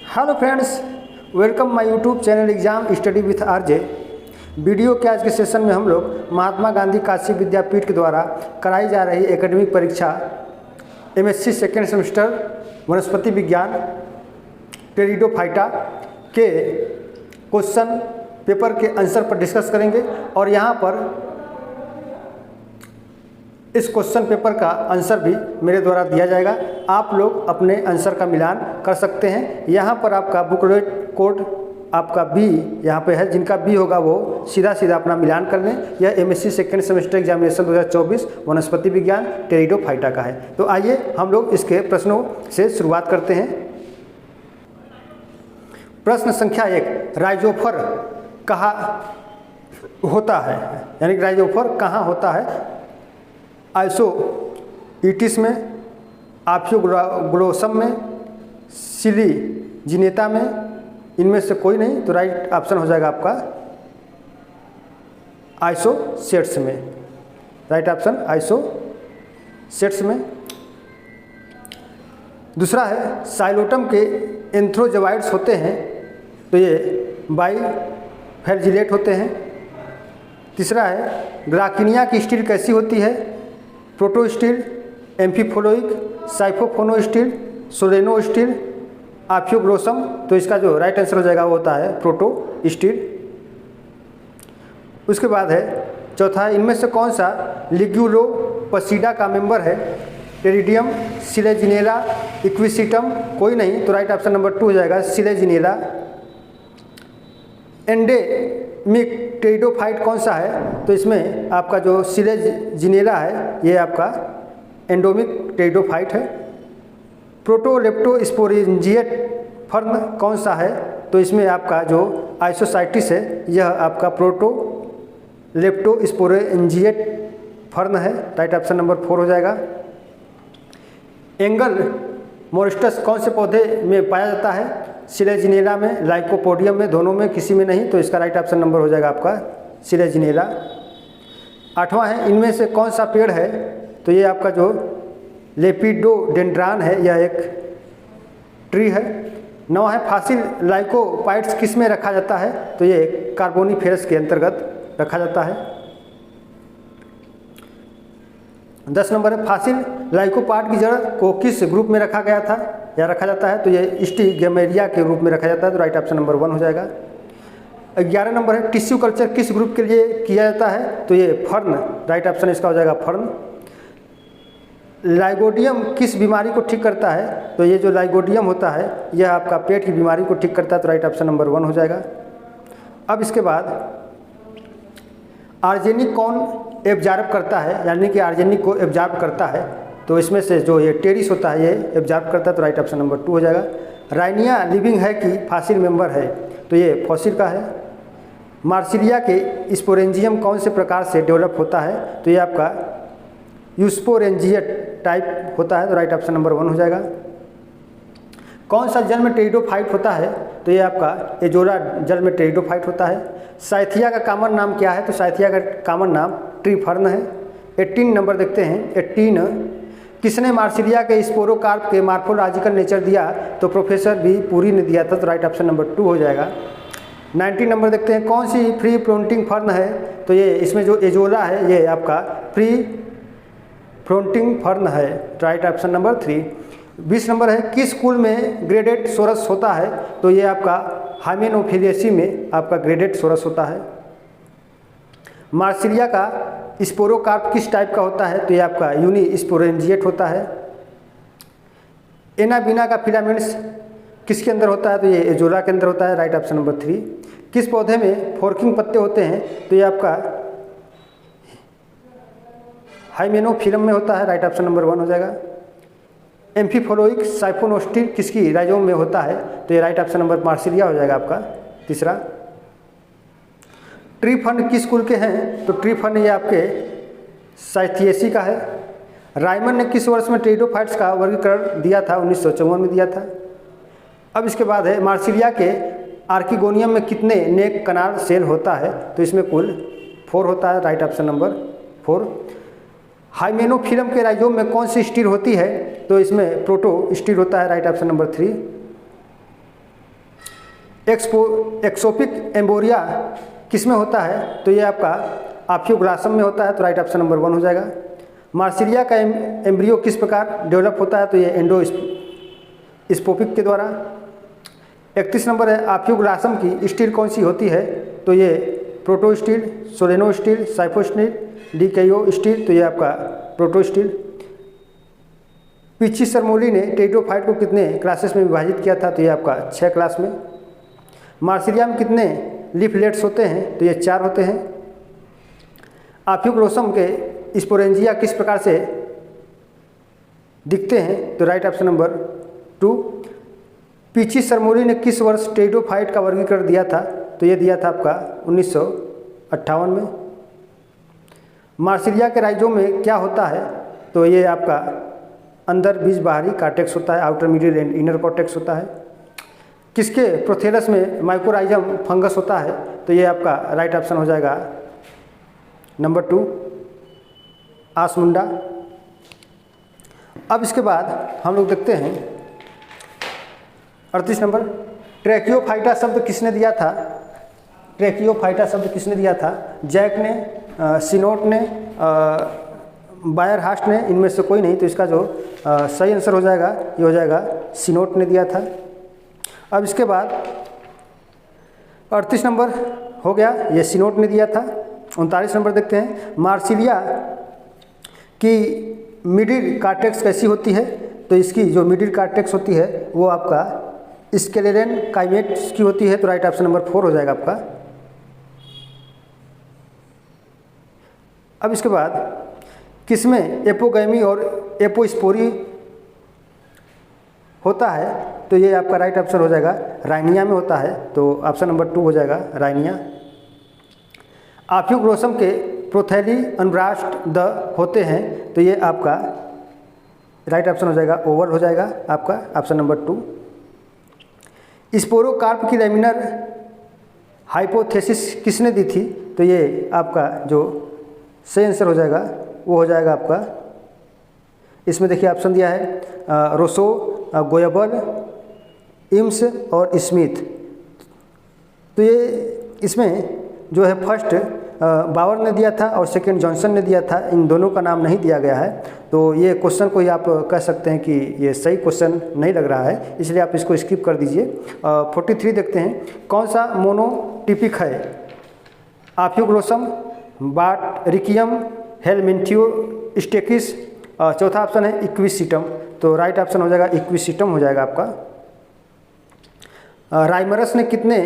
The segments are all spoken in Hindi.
Hello friends, welcome my YouTube channel exam study with RJ. Video के आज के सेशन में हम लोग महात्मा गांधी काशी विद्यापीठ के द्वारा कराई जा रही एकेडमिक परीक्षा एमएससी सेकेंड सेमेस्टर वनस्पति विज्ञान टेरिडोफाइटा के क्वेश्चन पेपर के आंसर पर डिस्कस करेंगे। और यहाँ पर इस क्वेश्चन पेपर का आंसर भी मेरे द्वारा दिया जाएगा, आप लोग अपने आंसर का मिलान कर सकते हैं। यहाँ पर आपका बुकलेट कोड आपका बी यहाँ पे है, जिनका बी होगा वो सीधा अपना मिलान कर लें। यह एमएससी सेकेंड सेमेस्टर एग्जामिनेशन 2024 वनस्पति विज्ञान टेरिडोफाइटा का है। तो आइए हम लोग इसके प्रश्नों से शुरुआत करते हैं। प्रश्न संख्या 1, राइजोफर कहाँ होता है, यानी कि राइजोफर कहाँ होता है? आइसोइटिस में, आफियोग्लोसम में, सिलीजिनेटा में, इनमें से कोई नहीं। तो राइट ऑप्शन हो जाएगा आपका आइसोसेट्स में। राइट ऑप्शन आइसोसेट्स में। दूसरा है साइलोटम के एंथ्रोजोआइड्स होते हैं, तो ये बाइफैजिलेट होते हैं। तीसरा है ग्राकिनिया की स्टील कैसी होती है? प्रोटोस्टील, एम्फीफोलोइक, साइफोफोनोस्टील, सोलेनोस्टील, आफियोग्लोसम। तो इसका जो राइट आंसर हो जाएगा वो होता है प्रोटोस्टील। उसके बाद है चौथा है, इनमें से कौन सा लिग्यूलोपसीडा का मेंबर है? टेरिडियम, सिलेजिनेला, इक्विसिटम, कोई नहीं। तो राइट ऑप्शन नंबर 2 हो जाएगा सिलेजिनेला। एंडेमिक टेरिडोफाइट कौन सा है? तो इसमें आपका जो सिलेजिनेला है ये आपका एंडोमिक टेरिडोफाइट है। प्रोटोलेप्टोस्पोरेंजिएट फर्न कौन सा है? तो इसमें आपका जो आइसोसाइटिस है यह आपका प्रोटोलेप्टोस्पोरेंजिएट फर्न है। राइट ऑप्शन नंबर 4 हो जाएगा। एंगल मोरिस्टस कौन से पौधे में पाया जाता है? सिलेजिनेला में, लाइकोपोडियम में, दोनों में किसी में नहीं। तो इसका राइट ऑप्शन नंबर हो जाएगा आपका सिलेजिनेला। 8वां है, इनमें से कौन सा पेड़ है? तो ये आपका जो लेपिडोडेंड्रान है, यह एक ट्री है। 9 है, फासिल लाइकोपाइट्स किस में रखा जाता है? तो ये कार्बोनिफेरस के अंतर्गत रखा जाता है। 10 नंबर है, फासिल लाइकोपार्ट की जड़ को किस ग्रुप में रखा गया था या रखा जाता है? तो ये स्टिग्मेरिया के रूप में रखा जाता है। तो राइट ऑप्शन नंबर 1 हो जाएगा। 11 नंबर है, टिश्यू कल्चर किस ग्रुप के लिए किया जाता है? तो ये फर्न। राइट ऑप्शन इसका हो जाएगा फर्न। लाइगोडियम किस बीमारी को ठीक करता है? तो ये जो लाइगोडियम होता है यह आपका पेट की बीमारी को ठीक करता है। तो राइट ऑप्शन नंबर 1 हो जाएगा। अब इसके बाद आर्जेनिक कौन एब्जॉर्ब करता है, यानी कि आर्जेनिक को एब्जॉर्ब करता है? तो इसमें से जो ये टेरिस होता है ये एब्जॉर्ब करता है। तो राइट ऑप्शन नंबर 2 हो जाएगा। राइनिया लिविंग है कि फॉसिल मेंबर है? तो ये फॉसिल का है। मार्सिलिया के स्पोरेंजियम कौन से प्रकार से डेवलप होता है? तो ये आपका यूस्पोरेंजिएट टाइप होता है। तो राइट ऑप्शन नंबर 1 हो जाएगा। कौन सा जल में टेरिडोफाइट होता है? तो ये आपका एजोला जल में टेरिडोफाइट होता है। साइथिया का कॉमन नाम क्या है? तो साइथिया का कॉमन नाम ट्री फर्न है। 18 नंबर देखते हैं। 18, किसने मार्सिलिया के स्पोरोकार्प के मार्फोलॉजिकल नेचर दिया? तो प्रोफेसर बी पुरी ने दिया था। तो राइट ऑप्शन नंबर 2 हो जाएगा। 19 नंबर देखते हैं, कौन सी फ्री फ्लोटिंग फर्न है? तो ये इसमें जो एजोला है ये आपका फ्री फ्लोटिंग फर्न है। Right option number 3। 20 नंबर है, किस कुल में ग्रेडेड सोरस होता है? तो ये आपका हाइमेनोफिलिएसी में आपका ग्रेडेड सोरस होता है। मार्सिलिया का स्पोरोकार्प किस टाइप का होता है? तो ये आपका यूनिस्पोरेंजिएट होता है। एनाबीना का फिलामेंट्स किसके अंदर होता है? तो ये एजोला के अंदर होता है। Right option number 3। किस पौधे में फोर्किंग पत्ते होते हैं? तो ये आपका हाइमेनोफिलम में होता है। राइट ऑप्शन नंबर 1 हो जाएगा। एम्फीफोलोइक साइफोनोस्टिल किसकी राइजोम में होता है? तो ये राइट ऑप्शन नंबर मार्सिलिया हो जाएगा आपका तीसरा। ट्री फर्न किस कुल के हैं? तो ट्री फर्न ये आपके साइथिएसी का है। रायमन ने किस वर्ष में टेरिडोफाइट्स का वर्गीकरण दिया था? 1954 में दिया था। अब इसके बाद है, मार्सिलिया के आर्किगोनियम में कितने नेक कनार सेल होता है? तो इसमें कुल 4 होता है। Right option number 4। हाइमेनोफिलम के राइजोम में कौन सी स्टील होती है? तो इसमें प्रोटो स्टील होता है। Right option number 3। एक्सोपिक एम्बोरिया किस में होता है? तो ये आपका आफियोग्लासम में होता है, तो राइट ऑप्शन नंबर 1 हो जाएगा। मार्सिलिया का एम्ब्रियो किस प्रकार डेवलप होता है? तो ये एंडोस्पोपिक के द्वारा। 31 नंबर है, आफियोग्लासम की स्टील कौन सी होती है? तो ये प्रोटो स्टील, सोलेनो स्टील, साइफोस्टील, डीकेओ स्टील, तो ये आपका प्रोटो स्टील। पीची सरमोली ने टेरिडोफाइट को कितने क्लासेस में विभाजित किया था? तो ये आपका 6 क्लास में। मार्सिलिया में कितने लीफलेट्स होते हैं? तो ये 4 होते हैं। आफियोग्लोसम के स्पोरेंजिया किस प्रकार से दिखते हैं? तो राइट ऑप्शन नंबर 2। पीची सरमोली ने किस वर्ष टेरिडोफाइट का वर्गीकरण दिया था? तो ये दिया था आपका 1958 में। मार्सिलिया के राइजोम में क्या होता है? तो ये आपका अंदर बीज बाहरी कॉर्टेक्स होता है, outer middle and inner cortex होता है। किसके प्रोथेलस में माइकोराइजम फंगस होता है? तो ये आपका राइट ऑप्शन हो जाएगा नंबर 2 आसमुंडा। अब इसके बाद हम लोग देखते हैं 38 नंबर, ट्रैकियोफाइटा शब्द किसने दिया था? ट्रैकियोफाइटा शब्द किसने दिया था? जैक ने, सिनोट ने, बायरहास्ट ने, इनमें से कोई नहीं। तो इसका जो सही आंसर हो जाएगा ये हो जाएगा सिनोट ने दिया था। अब इसके बाद 38 नंबर हो गया, ये सिनोट ने दिया था। 39 नंबर देखते हैं, मार्सिलिया की मिडिल कॉर्टेक्स कैसी होती है? तो इसकी जो मिडिल कॉर्टेक्स होती है वो आपका स्केलेरन काइमेट्स की होती है, तो राइट ऑप्शन नंबर 4 हो जाएगा आपका। अब इसके बाद किसमें एपोगैमी और एपोस्पोरी होता है? तो ये आपका राइट ऑप्शन हो जाएगा राइनिया में होता है, तो ऑप्शन नंबर 2 हो जाएगा राइनिया। आफियोग्लोसम के प्रोथैली अनब्रास्ट द होते हैं, तो ये आपका राइट ऑप्शन हो जाएगा ओवल हो जाएगा आपका ऑप्शन नंबर 2। स्पोरोकार्प की लेमिनर हाइपोथेसिस किसने दी थी? तो ये आपका जो सही आंसर हो जाएगा वो हो जाएगा आपका, इसमें देखिए ऑप्शन दिया है रोसो, गोयबल, इम्स और स्मिथ। तो ये इसमें जो है फर्स्ट बावर ने दिया था और सेकंड जॉनसन ने दिया था, इन दोनों का नाम नहीं दिया गया है। तो ये क्वेश्चन को ही आप कह सकते हैं कि ये सही क्वेश्चन नहीं लग रहा है, इसलिए आप इसको स्किप कर दीजिए। 43 देखते हैं, कौन सा मोनोटिपिक है? आफियोग्लोसम, बाटरिकियम, हेलमिंथियो स्टेकिस, चौथा ऑप्शन है इक्विसिटम, तो राइट ऑप्शन हो जाएगा इक्विसिटम हो जाएगा आपका। राइमरस ने कितने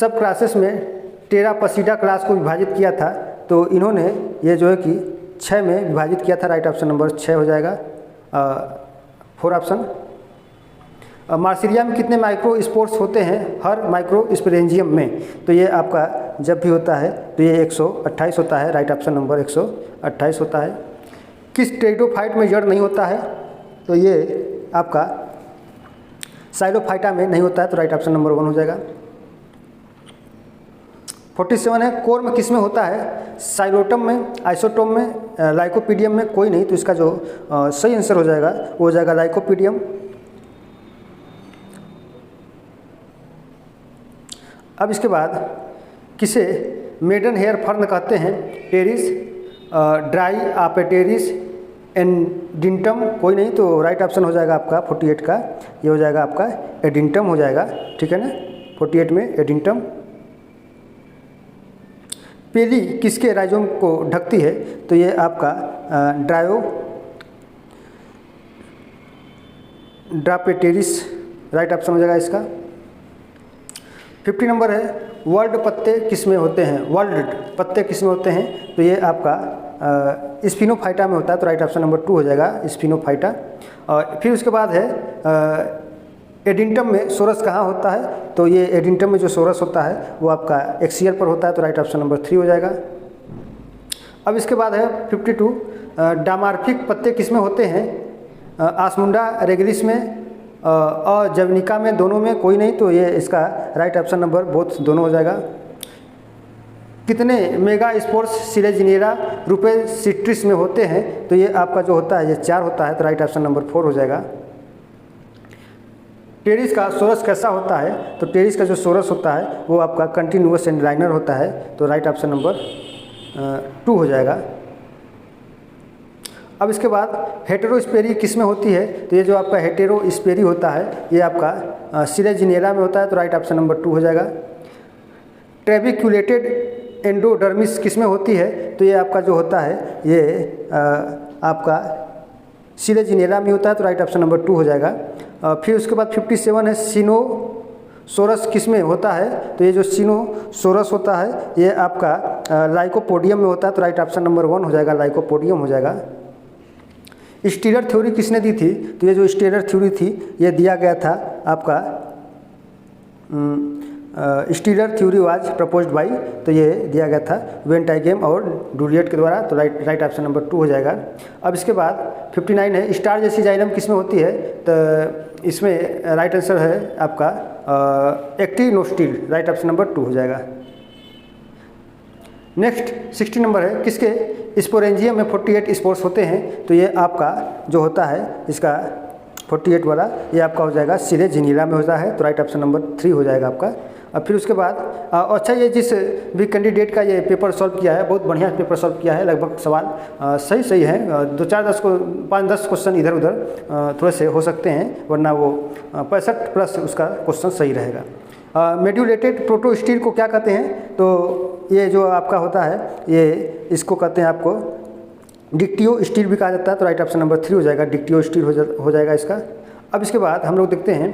सब क्लासेस में टेरापसीडा क्लास को विभाजित किया था? तो इन्होंने ये जो है कि 6 में विभाजित किया था, राइट ऑप्शन नंबर 6 हो जाएगा 4 ऑप्शन। मार्सिलिया में कितने माइक्रो स्पोर्स होते हैं हर माइक्रो स्पोरेंजियम में? तो ये आपका जब भी होता है तो ये 128 होता है, राइट ऑप्शन नंबर 128 होता है। किस टेरिडोफाइट में जड़ नहीं होता है? तो ये आपका साइलोफाइटा में नहीं होता है, तो राइट ऑप्शन नंबर 1 हो जाएगा। 47 है, कोर्म किस में होता है? साइलोटम में, आइसोटोम में, लाइकोपीडियम में कोई नहीं, तो इसका जो सही आंसर हो जाएगा वो हो जाएगा लाइकोपीडियम। अब इसके बाद किसे मेडन हेयर फर्न कहते हैं? टेरिस, ड्राई आपेटेरिस, एडिंटम कोई नहीं, तो राइट ऑप्शन हो जाएगा आपका 48 का, ये हो जाएगा आपका एडिंटम हो जाएगा, ठीक है ना, 48 में एडिंटम। पेली किसके राइजोम को ढकती है? तो ये आपका ड्रापेटेरिस राइट ऑप्शन हो जाएगा इसका। 50 नंबर है, वर्ल्ड पत्ते किस में होते हैं? वर्ल्ड पत्ते किस में होते हैं? तो ये आपका स्पिनोफाइटा में होता है, तो राइट ऑप्शन नंबर 2 हो जाएगा स्पिनोफाइटा। और फिर उसके बाद है एडिंटम में सोरस कहाँ होता है? तो ये एडिंटम में जो सोरस होता है वो आपका एक्सियल पर होता है, तो राइट ऑप्शन नंबर 3 हो जाएगा। अब इसके बाद है 52, डामार्फिक पत्ते किस में होते हैं? आसमुंडा रेगलिस में और जवनिका में, दोनों में कोई नहीं, तो ये इसका राइट ऑप्शन नंबर बोथ दोनों हो जाएगा। कितने मेगा स्पोर्स सिलेजिनेरा रुपे सिट्रिस में होते हैं? तो ये आपका जो होता है ये 4 होता है, तो राइट ऑप्शन नंबर 4 हो जाएगा। टेरिस का सोरस कैसा होता है, तो टेरिस का जो सोरस होता है वो आपका कंटिन्यूअस एंड लाइनर होता है, तो राइट ऑप्शन नंबर 2 हो जाएगा। अब इसके बाद हेटेरोस्पेरी किस में होती है, तो ये जो आपका हेटेरोस्पेरी होता है ये आपका सिलेजिनेला में होता है, तो राइट ऑप्शन नंबर 2 हो जाएगा। ट्रेबिक्यूलेटेड एंडोडर्मिस किस में होती है, तो ये आपका जो होता है ये आपका सिलेजिनेला में होता है, तो राइट ऑप्शन नंबर 2 हो जाएगा। फिर उसके बाद 57 है सिनोसोरस किस में होता है, तो ये जो सिनोसोरस होता है ये आपका लाइकोपोडियम में होता है, तो राइट ऑप्शन नंबर 1 हो जाएगा, लाइकोपोडियम हो जाएगा। स्टीलर थ्योरी किसने दी थी, तो ये जो स्टीलर थ्योरी थी ये दिया गया था आपका stealer theory was proposed by, तो ये दिया गया था वेन टाइगेम और डूलियट के द्वारा, तो राइट ऑप्शन नंबर 2 हो जाएगा। अब इसके बाद 59 है स्टार जैसी जाइलम किस में होती है, तो इसमें राइट आंसर है आपका एक्टिनोस्टिल, राइट ऑप्शन नंबर 2 हो जाएगा। नेक्स्ट 60 नंबर है किसके स्पोरेंजियम में 48 स्पोर्स होते हैं, तो ये आपका जो होता है इसका 48 वाला ये आपका हो जाएगा सिलेजिनेला में होता है, तो राइट ऑप्शन नंबर 3 हो जाएगा आपका। अब फिर उसके बाद अच्छा ये जिस भी कैंडिडेट का ये पेपर सॉल्व किया है बहुत बढ़िया पेपर सॉल्व किया है, लगभग सवाल सही है, 5-10 क्वेश्चन इधर उधर थोड़े से हो सकते हैं, वरना वो 65 प्लस उसका क्वेश्चन सही रहेगा। मेड्यूलेटेड प्रोटोस्टील को क्या कहते हैं, तो ये जो आपका होता है ये इसको कहते हैं आपको डिक्टियो स्टील भी कहा जाता है, तो राइट ऑप्शन नंबर 3 हो जाएगा, डिक्टियो स्टील हो जाएगा इसका। अब इसके बाद हम लोग देखते हैं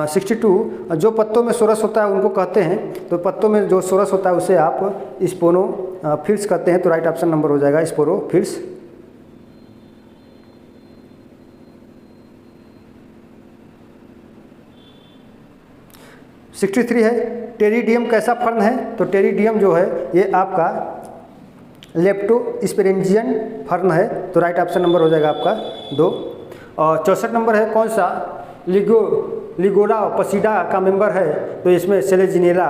62 जो पत्तों में सोरस होता है उनको कहते हैं, तो पत्तों में जो सोरस होता है उसे आप स्पोनोफिल्स कहते हैं, तो राइट ऑप्शन नंबर हो जाएगा स्पोरोफिल्स। है टेरिडियम कैसा फर्न है, तो टेरिडियम जो है ये आपका लेप्टोस्पेरेंजियन फर्न है, तो राइट ऑप्शन नंबर हो जाएगा आपका 2। और 64 नंबर है कौन सा लिगोला पसीडा का मेंबर है, तो इसमें सिलेजिनेला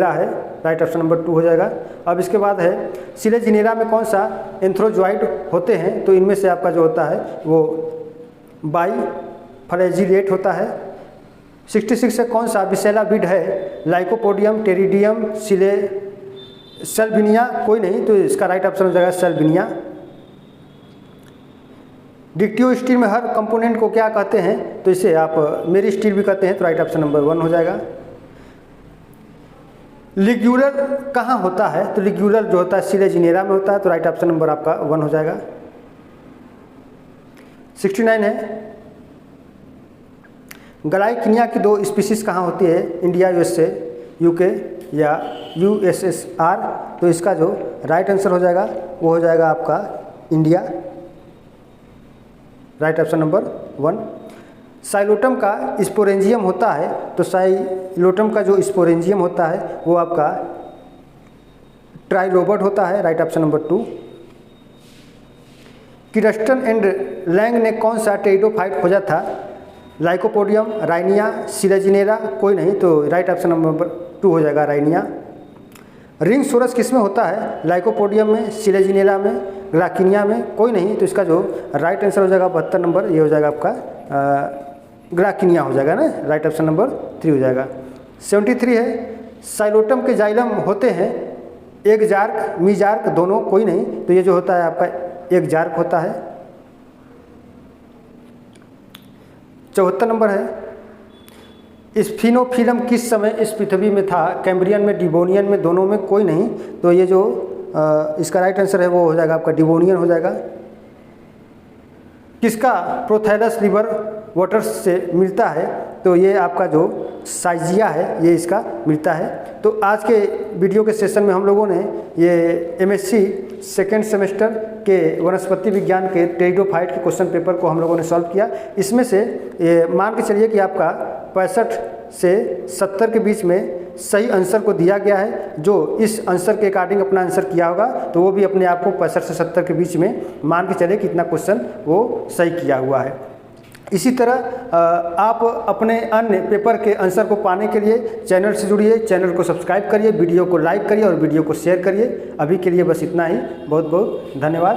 है, राइट ऑप्शन नंबर 2 हो जाएगा। अब इसके बाद है सिलेजिनेला में कौन सा एंथ्रोजॉइड होते हैं, तो इनमें से आपका जो होता है वो बाइफ्लैजिलेट होता है। 66 से कौन सा बिसेलाविड है, लाइकोपोडियम, टेरिडियम, सेल्विनिया कोई नहीं, तो इसका राइट ऑप्शन हो जाएगा सेल्विनिया। डिक्टियो स्टील में हर कंपोनेंट को क्या कहते हैं, तो इसे आप मेरी स्टील भी कहते हैं, तो राइट ऑप्शन नंबर 1 हो जाएगा। लिग्यूलर कहाँ होता है, तो लिग्यूलर जो होता है सिलेजिनेला में होता है, तो राइट ऑप्शन नंबर आपका 1 हो जाएगा। 69 है ग्लाइकिनिया की 2 स्पीसीज कहाँ होती है, इंडिया, यूएसए, यूके या यूएसएसआर, तो इसका जो राइट आंसर हो जाएगा वो हो जाएगा आपका India, right option number 1। Psilotum का स्पोरेंजियम होता है, तो साइलोटम का जो स्पोरेंजियम होता है वो आपका ट्राइलोबर्ट होता है, right option number 2। Kirsten and Lang ने कौन सा टेरिडोफाइट खोजा था, लाइकोपोडियम, राइनिया, सिलेजिनेला कोई नहीं, तो राइट ऑप्शन नंबर 2 हो जाएगा राइनिया। रिंग सोरस किस में होता है, लाइकोपोडियम में, सिलेजिनेला में, ग्लाइकिनिया में कोई नहीं, तो इसका जो राइट आंसर हो जाएगा 72 नंबर, ये हो जाएगा आपका ग्लाइकिनिया हो जाएगा ना, राइट ऑप्शन नंबर 3 हो जाएगा। 73 है साइलोटम के जाइलम होते हैं एक जार्क, मीजार्क दोनों कोई नहीं, तो ये जो होता है आपका एक जार्क होता है। 74 नंबर है स्फिनोफिलम किस समय इस पृथ्वी में था, कैम्ब्रियन में, डिवोनियन में, दोनों में कोई नहीं, तो ये जो इसका राइट आंसर है वो हो जाएगा आपका डिवोनियन हो जाएगा। किसका प्रोथैलस लिवर वाटर्स से मिलता है, तो ये आपका जो साइजिया है ये इसका मिलता है। तो आज के वीडियो के सेशन में हम लोगों ने ये एमएससी सेकेंड सेमेस्टर के वनस्पति विज्ञान के टेरिडोफाइट के क्वेश्चन पेपर को हम लोगों ने सॉल्व किया। इसमें से ये मान के चलिए कि आपका 65 से 70 के बीच में सही आंसर को दिया गया है। जो इस आंसर के अकॉर्डिंग अपना आंसर किया होगा तो वो भी अपने आप को 65 से 70 के बीच में मान के चले कि इतना क्वेश्चन वो सही किया हुआ है। इसी तरह आप अपने अन्य पेपर के आंसर को पाने के लिए चैनल से जुड़िए, चैनल को सब्सक्राइब करिए, वीडियो को लाइक करिए और वीडियो को शेयर करिए। अभी के लिए बस इतना ही। बहुत बहुत धन्यवाद।